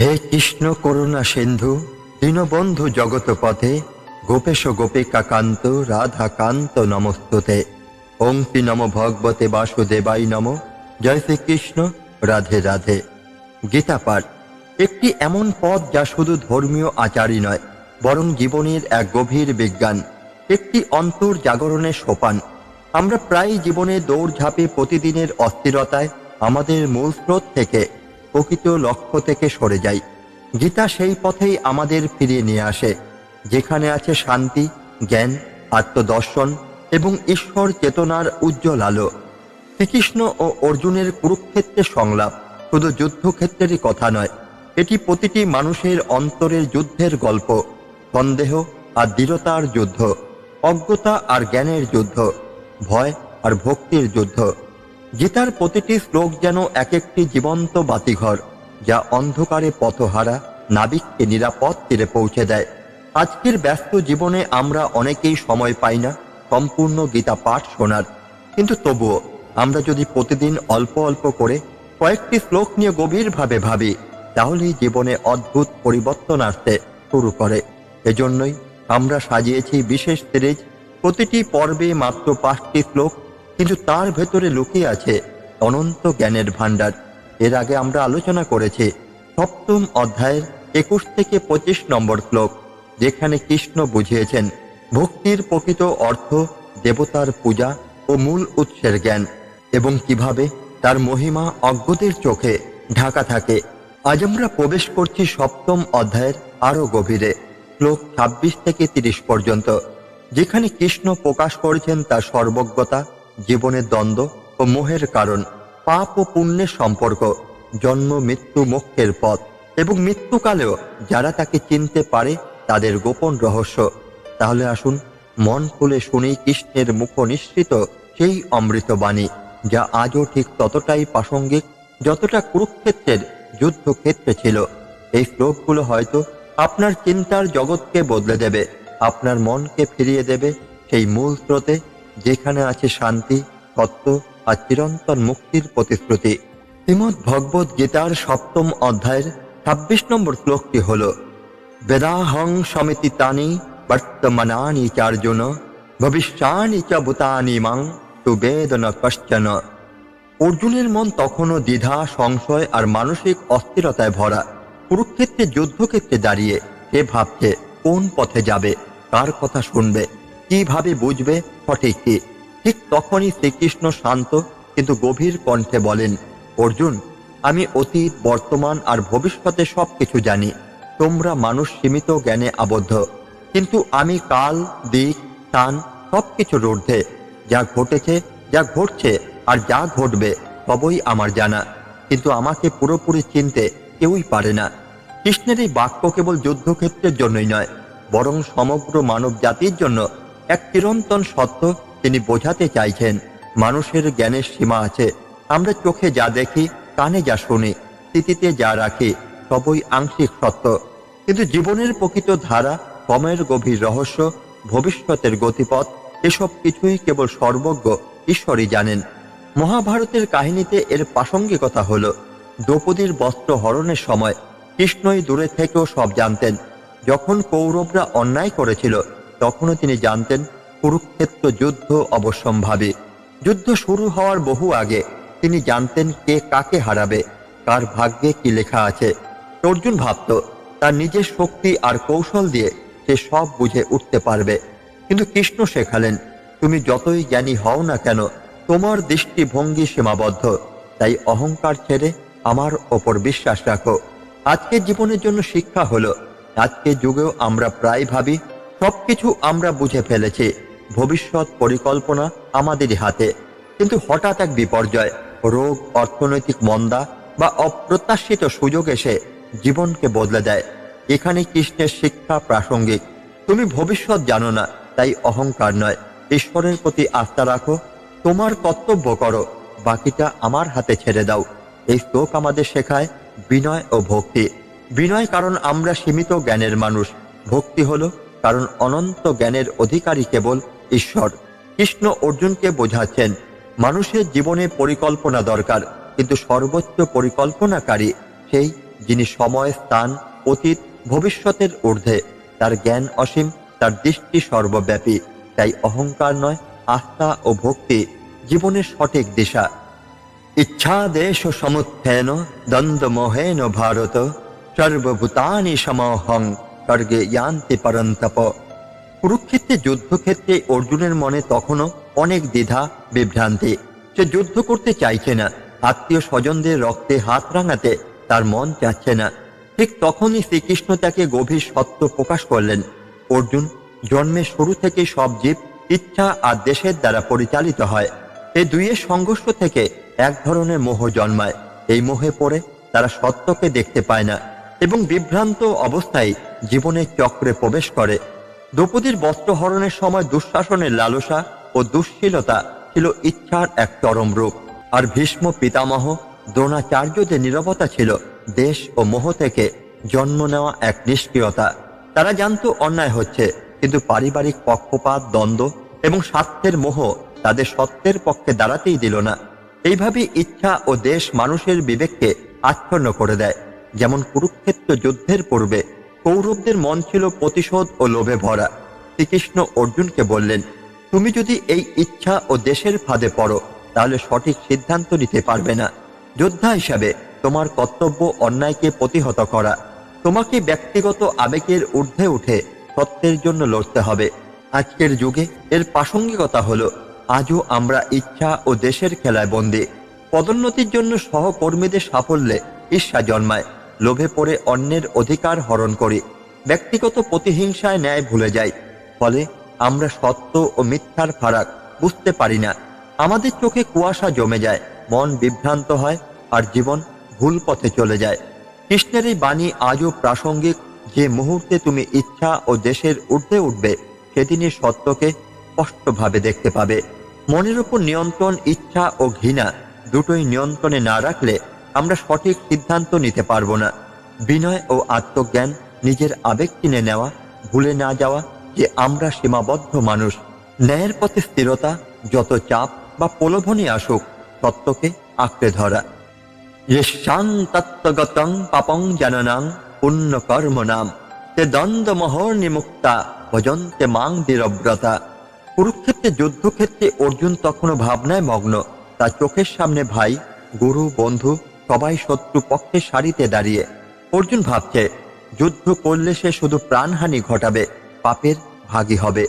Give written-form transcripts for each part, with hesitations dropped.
হে কৃষ্ণ করুণা সিন্ধু দীনবন্ধু জগত পথে গোপেশ গোপিকাকান্ত রাধাকান্ত নমস্তুতে। ওংতি নম ভগবতে বাসুদেবাই নম। জয় শ্রীকৃষ্ণ, রাধে রাধে। গীতা পাঠ একটি এমন পথ যা শুধু ধর্মীয় আচারই নয়, বরং জীবনের এক গভীর বিজ্ঞান, একটি অন্তর জাগরণের সোপান। আমরা প্রায় জীবনে দৌড়ঝাঁপে প্রতিদিনের অস্থিরতায় আমাদের মূল স্রোত থেকে, প্রকৃত লক্ষ্য থেকে সরে যাই। গীতা সেই পথেই আমাদের ফিরিয়ে নিয়ে আসে, যেখানে আছে শান্তি, জ্ঞান, আত্মদর্শন এবং ঈশ্বর চেতনার উজ্জ্বল আলো। শ্রীকৃষ্ণ ও অর্জুনের কুরুক্ষেত্রের সংলাপ শুধু যুদ্ধক্ষেত্রেরই কথা নয়, এটি প্রতিটি মানুষের অন্তরের যুদ্ধের গল্প। সন্দেহ আর দৃঢ়তার যুদ্ধ, অজ্ঞতা আর জ্ঞানের যুদ্ধ, ভয় আর ভক্তির যুদ্ধ। গীতার প্রতিটি শ্লোক যেন এক একটি জীবন্ত বাতিঘর, যা অন্ধকারে পথহারা নাবিককে নিরাপদ তীরে পৌঁছে দেয়। আজকের ব্যস্ত জীবনে আমরা অনেকেই সময় পাই না সম্পূর্ণ গীতা পাঠ শোনার, কিন্তু তবুও আমরা যদি প্রতিদিন অল্প অল্প করে কয়েকটি শ্লোক নিয়ে গভীরভাবে ভাবি, তাহলেই জীবনে অদ্ভুত পরিবর্তন আসতে শুরু করে। এজন্যই আমরা সাজিয়েছি বিশেষ সিরিজ, প্রতিটি পর্বে মাত্র 5টি শ্লোক, কিন্তু তার ভেতরে লুকিয়ে আছে অনন্ত জ্ঞানের ভাণ্ডার। এর আগে আমরা আলোচনা করেছি 7ম অধ্যায়ের 21 থেকে 25 নম্বর শ্লোক, যেখানে কৃষ্ণ বুঝিয়েছেন ভক্তির প্রকৃত অর্থ, দেবতার পূজা ও মূল উৎসের জ্ঞান, এবং কিভাবে তার মহিমা অজ্ঞদের চোখে ঢাকা থাকে। আজ আমরা প্রবেশ করছি 7ম অধ্যায়ের আরও গভীরে, শ্লোক 26 থেকে 30 পর্যন্ত, যেখানে কৃষ্ণ প্রকাশ করেছেন তার সর্বজ্ঞতা, জীবনের দ্বন্দ্ব ও মোহের কারণ, পাপ ও পুণ্যের সম্পর্ক, জন্ম মৃত্যু মোক্ষের পথ, এবং মৃত্যুকালেও যারা তাকে চিনতে পারে তাদের গোপন রহস্য। তাহলে আসুন মন খুলে শুনি কৃষ্ণের মুখ নিঃসৃত সেই অমৃতবাণী, যা আজও ঠিক ততটাই প্রাসঙ্গিক যতটা কুরুক্ষেত্রের যুদ্ধক্ষেত্রে ছিল। এই শ্লোকগুলো হয়তো আপনার চিন্তার জগৎকে বদলে দেবে, আপনার মনকে ফিরিয়ে দেবে সেই মূল স্রোতে, যেখানে আছে শান্তি, সত্য আর চিরন্তন মুক্তির প্রতিশ্রুতি। শ্রীমদ্ ভগবদ গীতার 7ম অধ্যায়ের 26 নম্বর শ্লোকটি হল, বেদাহং সমিতি তানি বর্তমানানি চার্জুন ভবিষ্যানি চ ভূতানি মাং তু বেদ ন কশ্চন। অর্জুনের মন তখনও দ্বিধা, সংশয় আর মানসিক অস্থিরতায় ভরা। কুরুক্ষেত্রে যুদ্ধক্ষেত্রে দাঁড়িয়ে সে ভাবছে কোন পথে যাবে, কার কথা শুনবে, কিভাবে বুঝবে সঠিক কি। ঠিক তখনই শ্রীকৃষ্ণ শান্ত কিন্তু গভীর কণ্ঠে বলেন, অর্জুন, আমি অতীত, বর্তমান আর ভবিষ্যতে সবকিছু জানি। তোমরা মানুষ সীমিত জ্ঞানে আবদ্ধ, কিন্তু আমি কাল, দিক, স্থান সবকিছুর ঊর্ধ্বে। যা ঘটেছে, যা ঘটছে আর যা ঘটবে সবই আমার জানা, কিন্তু আমাকে পুরোপুরি চিনতে কেউই পারে না। কৃষ্ণের এই বাক্য কেবল যুদ্ধক্ষেত্রের জন্যই নয়, বরং সমগ্র মানব জাতির জন্য এক চিরন্তন সত্য তিনি বোঝাতে চাইছেন। মানুষের জ্ঞানের সীমা আছে। আমরা চোখে যা দেখি, কানে যা শুনি, স্মৃতিতে যা রাখি, সবই আংশিক সত্য, কিন্তু জীবনের প্রকৃত ধারা, সময়ের গভীর রহস্য, ভবিষ্যতের গতিপথ, এসব কিছুই কেবল সর্বজ্ঞ ঈশ্বরই জানেন। মহাভারতের কাহিনীতে এর প্রাসঙ্গিকতা হল, দ্রৌপদীর বস্ত্র হরণের সময় কৃষ্ণই দূরে থেকেও সব জানতেন। যখন কৌরবরা অন্যায় করেছিল, তখনও তিনি জানতেন কুরুক্ষেত্র যুদ্ধ অবশ্যম্ভাবী। যুদ্ধ শুরু হওয়ার বহু আগে তিনি জানতেন কে কাকে হারাবে, কার ভাগ্যে কি লেখা আছে। অর্জুন ভাবত তার নিজের শক্তি আর কৌশল দিয়ে সে সব বুঝে উঠতে পারবে, কিন্তু কৃষ্ণ শেখালেন, তুমি যতই জ্ঞানী হও না কেন, তোমার দৃষ্টিভঙ্গি সীমাবদ্ধ। তাই অহংকার ছেড়ে আমার ওপর বিশ্বাস রাখো। আজকের জীবনের জন্য শিক্ষা হলো, আজকের যুগেও আমরা প্রায় ভাবি সবকিছু আমরা বুঝে ফেলেছি, ভবিষ্যৎ পরিকল্পনা আমাদেরই হাতে। কিন্তু হঠাৎ এক বিপর্যয়, রোগ, অর্থনৈতিক মন্দা বা অপ্রত্যাশিত সুযোগ এসে জীবনকে বদলে দেয়। এখানে কৃষ্ণের শিক্ষা প্রাসঙ্গিক। তুমি ভবিষ্যৎ জানো না, তাই অহংকার নয়, ঈশ্বরের প্রতি আস্থা রাখো, তোমার কর্তব্য করো, বাকিটা আমার হাতে ছেড়ে দাও। এই শ্লোক আমাদের শেখায় বিনয় ও ভক্তি। বিনয় কারণ আমরা সীমিত জ্ঞানের মানুষ, ভক্তি হলো কারণ অনন্ত জ্ঞানের অধিকারী কেবল ঈশ্বর। কৃষ্ণ অর্জুনকে বোঝাচ্ছেন, মানুষের জীবনে পরিকল্পনা দরকার, কিন্তু সর্বোচ্চ পরিকল্পনাকারী সেই যিনি সময়, স্থান, অতীত, ভবিষ্যতের ঊর্ধ্বে। তার জ্ঞান অসীম, তার দৃষ্টি সর্বব্যাপী। তাই অহংকার নয়, আস্থা ও ভক্তি জীবনের সঠিক দিশা। ইচ্ছাদেশ সমুত্থেন দ্বন্দ্ব মোহেন ভারত, সর্বভূতানি সমহং স্বর্গে ইয়ান্তি পরন্তপ। কুরুক্ষেত্রে যুদ্ধক্ষেত্রে অর্জুনের মনে তখনও অনেক দ্বিধা, বিভ্রান্তি। সে যুদ্ধ করতে চাইছে না, আত্মীয় স্বজনদের রক্তে হাত রাঙাতে তার মন চাচ্ছে না। ঠিক তখনই শ্রীকৃষ্ণ তাকে গভীর সত্য প্রকাশ করলেন। অর্জুন, জন্মের শুরু থেকে সব জীব ইচ্ছা আর দেশের দ্বারা পরিচালিত হয়। এই দুইয়ের সংঘর্ষ থেকে এক ধরনের মোহ জন্মায়। এই মোহে পড়ে তারা সত্যকে দেখতে পায় না এবং বিভ্রান্ত অবস্থায় জীবনের চক্রে প্রবেশ করে। দ্রৌপদীর বস্ত্রহরণের সময় দুঃশাসনের লালসা ও দুঃশীলতা ছিল ইচ্ছার এক চরম রূপ। আর ভীষ্ম, পিতামহ, দ্রোণাচার্যদের নীরবতা ছিল দেশ ও মোহ থেকে জন্ম নেওয়া এক নিষ্ক্রিয়তা। তারা জানতো অন্যায় হচ্ছে, কিন্তু পারিবারিক পক্ষপাত, দ্বন্দ্ব এবং স্বার্থের মোহ তাদের সত্যের পক্ষে দাঁড়াতেই দিল না। এইভাবে ইচ্ছা ও দেশ মানুষের বিবেককে আচ্ছন্ন করে দেয়। যেমন কুরুক্ষেত্র যুদ্ধের পূর্বে কৌরবদের মন ছিল প্রতিশোধ ও লোভে ভরা। শ্রীকৃষ্ণ অর্জুনকে বললেন, তুমি যদি এই ইচ্ছা ও দেশের ফাঁদে পড়ো তাহলে সঠিক সিদ্ধান্ত নিতে পারবে না। যোদ্ধা হিসাবে তোমার কর্তব্য অন্যায়কে প্রতিহত করা। তোমাকে ব্যক্তিগত আবেগের ঊর্ধ্বে উঠে সত্যের জন্য লড়তে হবে। আজকের যুগে এর প্রাসঙ্গিকতা হলো, আজও আমরা ইচ্ছা ও দেশের খেলায় বন্দী। পদোন্নতির জন্য সহকর্মীদের সাফল্যে ঈর্ষা জন্মায়, লোভে পড়ে অন্যের অধিকার হরণ করি, ব্যক্তিগত প্রতিহিংসায় ন্যায় ভুলে যাই। ফলে আমরা সত্য ও মিথ্যার ফারাক বুঝতে পারি না। আমাদের চোখে কুয়াশা জমে যায়, মন বিভ্রান্ত হয় আর জীবন ভুল পথে চলে যায়। কৃষ্ণের এই বাণী আজও প্রাসঙ্গিক। যে মুহূর্তে তুমি ইচ্ছা ও দেশের ঊর্ধ্বে উঠবে, সেদিনই সত্যকে স্পষ্টভাবে দেখতে পাবে। মনের উপর নিয়ন্ত্রণ, ইচ্ছা ও ঘৃণা দুটোই নিয়ন্ত্রণে না রাখলে আমরা সঠিক সিদ্ধান্ত নিতে পারবো না। বিনয় ও আত্মজ্ঞান, নিজের আবেগ চিনে নেওয়া, ভুলে না যাওয়া যে আমরা সীমাবদ্ধ মানুষ। ন্যায়ের পথে স্থিরতা, যত চাপ বা প্রলোভনই আসুক সত্যকে আঁকড়ে ধরা। য়েশাং তত্ত্বগতং পাপং জাননাং পুণ্য কর্ম নাম, তে দ্বন্দ্ব মোহর নিমুক্তা ভজন্তে মাং দৃঢ়ব্রতা। কুরুক্ষেত্রে যুদ্ধক্ষেত্রে অর্জুন তখনও ভাবনায় মগ্ন। তার চোখের সামনে ভাই, গুরু, বন্ধু সবাই শত্রু পক্ষের সারিতে দাঁড়িয়ে। অর্জুন ভাবছে, যুদ্ধ করলে সে শুধু প্রাণহানি ঘটাবে, পাপের ভাগী হবে।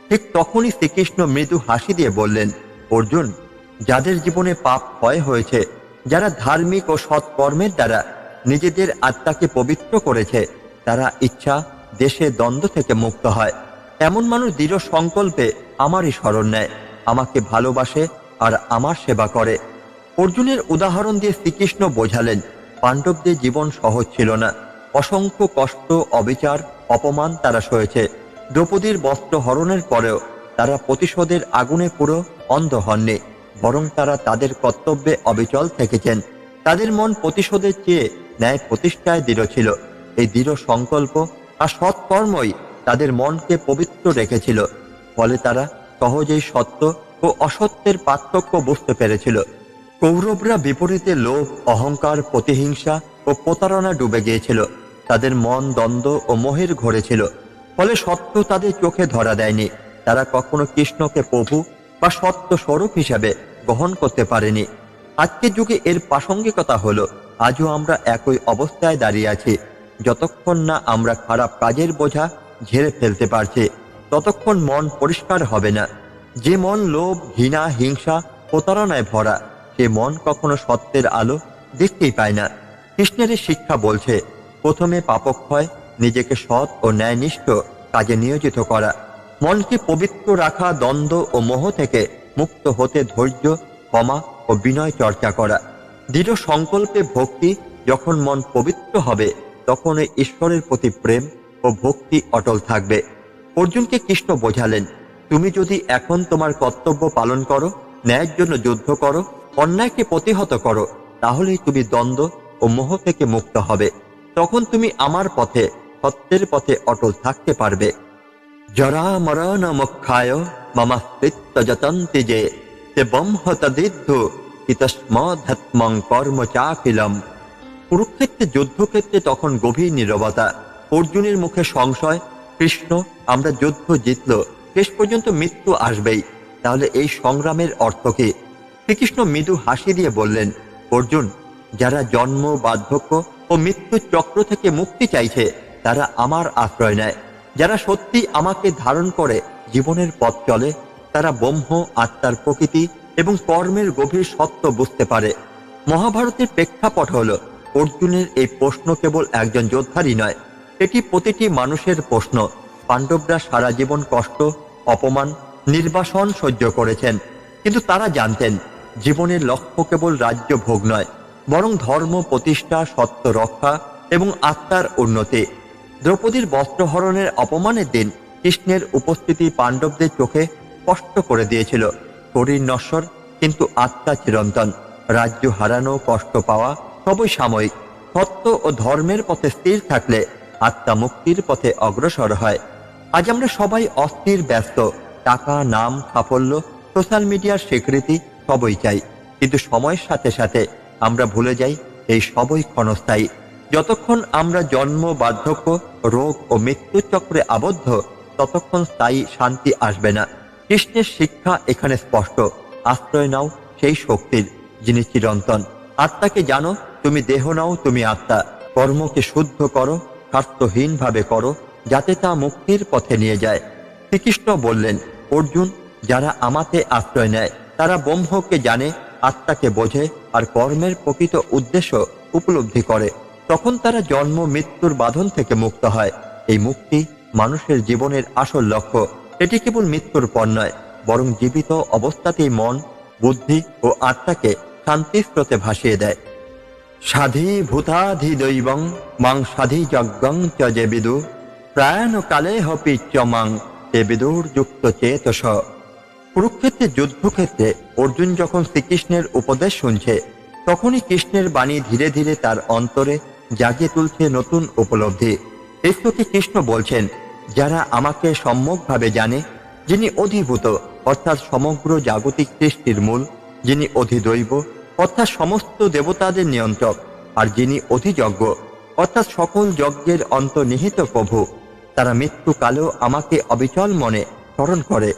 ঠিক তখনই শ্রীকৃষ্ণ মৃদু হাসি দিয়ে বললেন, অর্জুন, যাদের জীবনে পাপ ক্ষয় হয়েছে, যারা ধার্মিক ও সৎকর্মের দ্বারা নিজেদের আত্মাকে পবিত্র করেছে, তারা ইচ্ছা, দেশে দ্বন্দ্ব থেকে মুক্ত হয়। এমন মানুষ দৃঢ় সংকল্পে আমারই শরণ নেয়, আমাকে ভালোবাসে আর আমার সেবা করে। অর্জুনের উদাহরণ দিয়ে শ্রীকৃষ্ণ বোঝালেন, পাণ্ডবদের জীবন সহজ ছিল না। অসংখ্য কষ্ট, অবিচার, অপমান তারা সয়েছে। দ্রৌপদীর বস্ত্র হরণের পরেও তারা প্রতিশোধের আগুনে পুরো অন্ধ হননি, বরং তারা তাদের কর্তব্যে অবিচল থেকেছেন। তাদের মন প্রতিশোধের চেয়ে ন্যায় প্রতিষ্ঠায় দৃঢ় ছিল। এই দৃঢ় সংকল্প আর সৎকর্মই তাদের মনকে পবিত্র রেখেছিল। ফলে তারা সহজেই সত্য ও অসত্যের পার্থক্য বুঝতে পেরেছিল। কৌরবরা বিপরীতে লোভ, অহংকার, প্রতিহিংসা ও প্রতারণা ডুবে গিয়েছিল। তাদের মন দ্বন্দ্ব ও মোহের ঘরে ছিল। ফলে সত্য তাদের চোখে ধরা দেয়নি। তারা কখনো কৃষ্ণকে প্রভু বা সত্য স্বরূপ হিসাবে গ্রহণ করতে পারেনি। আজকের যুগে এর প্রাসঙ্গিকতা হলো, আজও আমরা একই অবস্থায় দাঁড়িয়ে আছি। যতক্ষণ না আমরা খারাপ কাজের বোঝা ঝেড়ে ফেলতে পারছি, ততক্ষণ মন পরিষ্কার হবে না। যে মন লোভ, ঘৃণা, হিংসা, প্রতারণায় ভরা, সে মন কখনো সত্যের আলো দেখতেই পায় না। কৃষ্ণের এই শিক্ষা বলছে, প্রথমে পাপক্ষয়, নিজেকে সৎ ও ন্যায়নিষ্ঠ কাজে নিয়োজিত করা, মনকে পবিত্র রাখা, দ্বন্দ্ব ও মোহ থেকে মুক্ত হতে ধৈর্য, ক্ষমা ও বিনয় চর্চা করা, দৃঢ় সংকল্পে ভক্তি। যখন মন পবিত্র হবে, তখন ঈশ্বরের প্রতি প্রেম ও ভক্তি অটল থাকবে। অর্জুনকে কৃষ্ণ বোঝালেন, তুমি যদি এখন তোমার কর্তব্য পালন করো, ন্যায়ের জন্য যুদ্ধ করো, অন্যায়কে প্রতিহত করো, তাহলেই তুমি দ্বন্দ্ব ও মোহ থেকে মুক্ত হবে। তখন তুমি আমার পথে, সত্যের পথে অটল থাকতে পারবে। জরা মরণ মোক্ষায় মমাস্তিত্ব যতন্তি যে, তে ব্রহ্ম তদিদ্ধ হিতস্মধ্যাত্মং কর্ম চাখিলম। কুরুক্ষেত্রে যুদ্ধক্ষেত্রে তখন গভীর নীরবতা। অর্জুনের মুখে সংশয়, কৃষ্ণ আমরা যুদ্ধ জিতল, শেষ পর্যন্ত মৃত্যু আসবেই, তাহলে এই সংগ্রামের অর্থ কি? শ্রীকৃষ্ণ মৃদু হাসি দিয়ে বললেন, অর্জুন, যারা জন্ম, বার্ধক্য ও মৃত্যুর চক্র থেকে মুক্তি চাইছে তারা আমার আশ্রয় নেয়। যারা সত্যি আমাকে ধারণ করে জীবনের পথ চলে তারা ব্রহ্ম, আত্মার প্রকৃতি এবং কর্মের গভীর সত্য বুঝতে পারে। মহাভারতের প্রেক্ষাপট হল অর্জুনের এই প্রশ্ন কেবল একজন যোদ্ধারই নয়, এটি প্রতিটি মানুষের প্রশ্ন। পাণ্ডবরা সারা জীবন কষ্ট, অপমান, নির্বাসন সহ্য করেছেন, কিন্তু তারা জানতেন জীবনের লক্ষ্য কেবল রাজ্য ভোগ নয়, বরং ধর্ম প্রতিষ্ঠা, সত্য রক্ষা এবং আত্মার উন্নতি। দ্রৌপদীর বস্ত্রহরণের অপমানের দিন কৃষ্ণের উপস্থিতি পাণ্ডবদের চোখে স্পষ্ট করে দিয়েছিল, শরীর নশ্বর কিন্তু আত্মা চিরন্তন। রাজ্য হারানো, কষ্ট পাওয়া সবই সাময়িক। সত্য ও ধর্মের পথে স্থির থাকলে আত্মা মুক্তির পথে অগ্রসর হয়। আজ আমরা সবাই অস্থির, ব্যস্ত, টাকা, নাম, সাফল্য, সোশ্যাল মিডিয়ার স্বীকৃতি সবই চাই, কিন্তু সময়ের সাথে সাথে আমরা ভুলে যাই এই সবই ক্ষণস্থায়ী। যতক্ষণ আমরা জন্ম, বার্ধক্য, রোগ ও মৃত্যুর চক্রে আবদ্ধ ততক্ষণ স্থায়ী শান্তি আসবে না। কৃষ্ণের শিক্ষা এখানে স্পষ্ট, আশ্রয় নাও সেই শক্তির যিনি চিরন্তন। আত্মাকে জানো, তুমি দেহ নাও, তুমি আত্মা। কর্মকে শুদ্ধ করো, স্বার্থহীনভাবে করো, যাতে তা মুক্তির পথে নিয়ে যায়। শ্রীকৃষ্ণ বললেন, অর্জুন, যারা আমাতে আশ্রয় নেয় তারা ব্রহ্মকে জানে, আত্মাকে বোঝে আর কর্মের প্রকৃত উদ্দেশ্য উপলব্ধি করে। তখন তারা জন্ম, মৃত্যুর বাঁধন থেকে মুক্ত হয়। এই মুক্তি মানুষের জীবনের আসল লক্ষ্য। এটি কেবল মৃত্যুর পর নয়, বরং জীবিত অবস্থাতেই মন, বুদ্ধি ও আত্মাকে শান্তির স্রোতে ভাসিয়ে দেয়। সাধি ভূতাধি দৈবং মাং সাধি যজ্ঞং চ যে বিদু প্রায়ণ কালে হপি চ মাং তে বিদুর যুক্ত চেতস। কুরুক্ষেত্রের যুদ্ধক্ষেত্রে অর্জুন যখন শ্রীকৃষ্ণের উপদেশ শুনছে, তখনই কৃষ্ণের বাণী ধীরে ধীরে তার অন্তরে জাগিয়ে তুলছে নতুন উপলব্ধি। এই শ্লোকে কৃষ্ণ বলছেন, যারা আমাকে সম্যকভাবে জানে, যিনি অধিভূত অর্থাৎ সমগ্র জাগতিক সৃষ্টির মূল, যিনি অধিদৈব অর্থাৎ সমস্ত দেবতাদের নিয়ন্ত্রক, আর যিনি অধিযজ্ঞ অর্থাৎ সকল যজ্ঞের অন্তর্নিহিত প্রভু, তারা মৃত্যুকালেও আমাকে অবিচল মনে স্মরণ করে।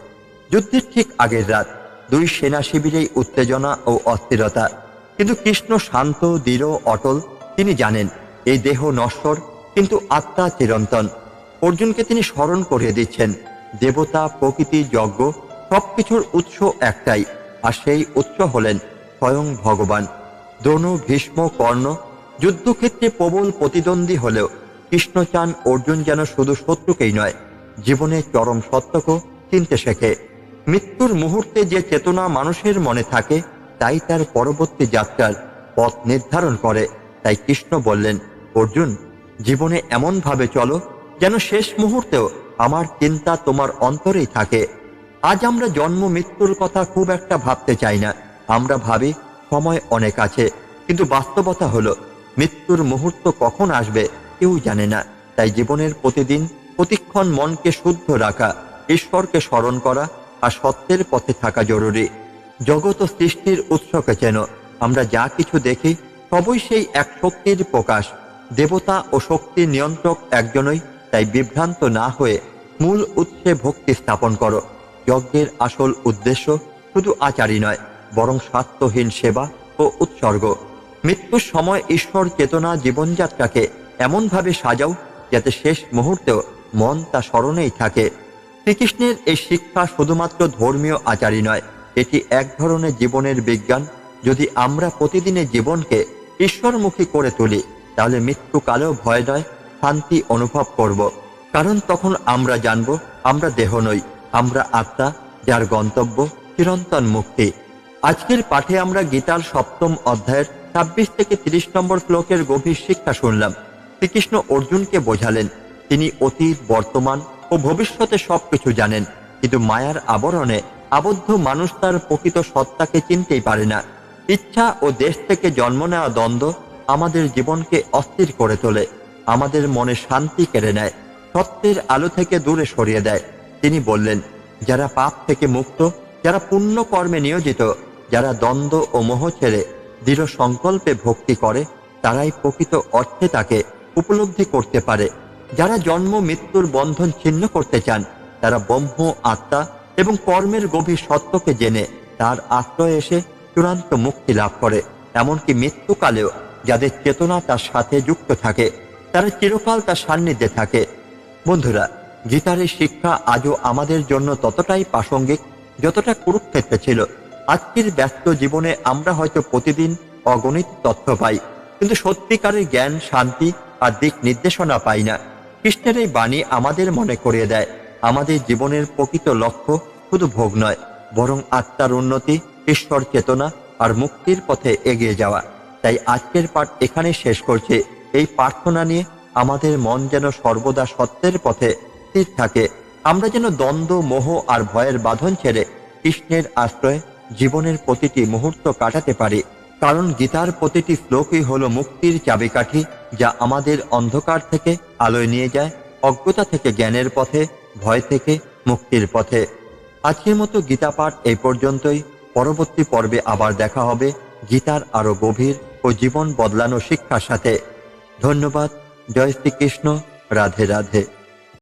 যুদ্ধের ঠিক আগের রাত, দুই সেনা শিবিরেই উত্তেজনা ও অস্থিরতা, কিন্তু কৃষ্ণ শান্ত, দৃঢ়, অটল। তিনি জানেন এই দেহ নশ্বর, কিন্তু আত্মা চিরন্তন। অর্জুনকে তিনি স্মরণ করিয়ে দিচ্ছেন, দেবতা, প্রকৃতি, যজ্ঞ সবকিছুর উৎস একটাই, আর সেই উৎস হলেন স্বয়ং ভগবান। দ্রোণ, ভীষ্ম, কর্ণ যুদ্ধক্ষেত্রে প্রবল প্রতিদ্বন্দ্বী হলেও কৃষ্ণ চান অর্জুন যেন শুধু শত্রুকেই নয়, জীবনের চরম সত্যকেও চিনতে শেখে। মৃত্যুর মুহূর্তে যে চেতনা মানুষের মনে থাকে তাই তার পরবর্তী যাত্রার পথ নির্ধারণ করে। তাই কৃষ্ণ বললেন, অর্জুন, জীবনে এমনভাবে চলো যেন শেষ মুহূর্তেও আমার চিন্তা তোমার অন্তরেই থাকে। আজ আমরা জন্ম, মৃত্যুর কথা খুব একটা ভাবতে চাই না। আমরা ভাবি সময় অনেক আছে, কিন্তু বাস্তবতা হলো মৃত্যুর মুহূর্ত কখন আসবে কেউ জানে না। তাই জীবনের প্রতিদিন, প্রতিক্ষণ মনকে শুদ্ধ রাখা, ঈশ্বরকে স্মরণ করা আর সত্যের পথে থাকা জরুরি। জগৎ ও সৃষ্টির উৎসকে যেন আমরা যা কিছু দেখি সবই সেই এক শক্তির প্রকাশ। দেবতা ও শক্তির নিয়ন্ত্রক একজনই, তাই বিভ্রান্ত না হয়ে মূল উৎসে ভক্তি স্থাপন করো। যজ্ঞের আসল উদ্দেশ্য শুধু আচারই নয়, বরং স্বার্থহীন সেবা ও উৎসর্গ। মৃত্যুর সময় ঈশ্বর চেতনা জীবনযাত্রাকে এমনভাবে সাজাও যাতে শেষ মুহূর্তেও মন তা স্মরণেই থাকে। শ্রীকৃষ্ণের এই শিক্ষা শুধুমাত্র ধর্মীয় আচারই নয়, এটি এক ধরনের জীবনের বিজ্ঞান। যদি আমরা প্রতিদিনের জীবনকে ঈশ্বরমুখী করে তুলি, তাহলে মৃত্যুকালেও ভয় নয়, শান্তি অনুভব করব। কারণ তখন আমরা জানব আমরা দেহ নই, আমরা আত্মা, যার গন্তব্য চিরন্তন মুক্তি। আজকের পাঠে আমরা গীতার 7ম অধ্যায়ের 26 থেকে 30 নম্বর শ্লোকের গভীর শিক্ষা শুনলাম। শ্রীকৃষ্ণ অর্জুনকে বোঝালেন, তিনি অতীত, বর্তমান ও ভবিষ্যতে সবকিছু জানেন, কিন্তু মায়ার আবরণে আবদ্ধ মানুষ তার প্রকৃত সত্তাকে চিনতেই পারে না। ইচ্ছা ও দেশ থেকে জন্ম নেওয়া দ্বন্দ্ব আমাদের জীবনকে অস্থির করে তোলে, আমাদের মনে শান্তি কেড়ে নেয়, সত্যের আলো থেকে দূরে সরিয়ে দেয়। তিনি বললেন, যারা পাপ থেকে মুক্ত, যারা পুণ্য কর্মে নিয়োজিত, যারা দ্বন্দ্ব ও মোহ ছেড়ে দৃঢ় সংকল্পে ভক্তি করে, তারাই প্রকৃত অর্থে তাকে উপলব্ধি করতে পারে। যারা জন্ম মৃত্যুর বন্ধন ছিন্ন করতে চান, তারা ব্রহ্ম, আত্মা এবং কর্মের গভীর সত্যকে জেনে তার আশ্রয়ে এসে চূড়ান্ত মুক্তি লাভ করে। এমনকি মৃত্যুকালেও যাদের চেতনা তার সাথে যুক্ত থাকে, তারা চিরকাল তার সান্নিধ্যে থাকে। বন্ধুরা, গীতার এই শিক্ষা আজও আমাদের জন্য ততটাই প্রাসঙ্গিক যতটা কুরুক্ষেত্রে ছিল। আজকের ব্যস্ত জীবনে আমরা হয়তো প্রতিদিন অগণিত তথ্য পাই, কিন্তু সত্যিকারের জ্ঞান, শান্তি আর দিক নির্দেশনা পাই না। কৃষ্ণের এই বাণী আমাদের মনে করিয়ে দেয়, আমাদের জীবনের প্রকৃত লক্ষ্য শুধু ভোগ নয়, বরং আত্মার উন্নতি, ঈশ্বর চেতনা আর মুক্তির পথে এগিয়ে যাওয়া। তাই আজকের পাঠ এখানে শেষ করছে, এই প্রার্থনা নিয়ে আমাদের মন যেন সর্বদা সত্যের পথে স্থির থাকে। আমরা যেন দ্বন্দ্ব, মোহ আর ভয়ের বাঁধন ছেড়ে কৃষ্ণের আশ্রয়ে জীবনের প্রতিটি মুহূর্ত কাটাতে পারি। কারণ গীতার প্রতিটি শ্লোকই হলো মুক্তির চাবিকাঠি, যা আমাদের অন্ধকার থেকে আলোয় নিয়ে যায়, অজ্ঞতা থেকে জ্ঞানের পথে, ভয় থেকে মুক্তির পথে। আজকের মতো গীতা পাঠ এই পর্যন্তই। পরবর্তী পর্বে আবার দেখা হবে গীতার আরো গভীর ও জীবন বদলানো শিক্ষার সাথে। ধন্যবাদ। জয় শ্রীকৃষ্ণ। রাধে রাধে।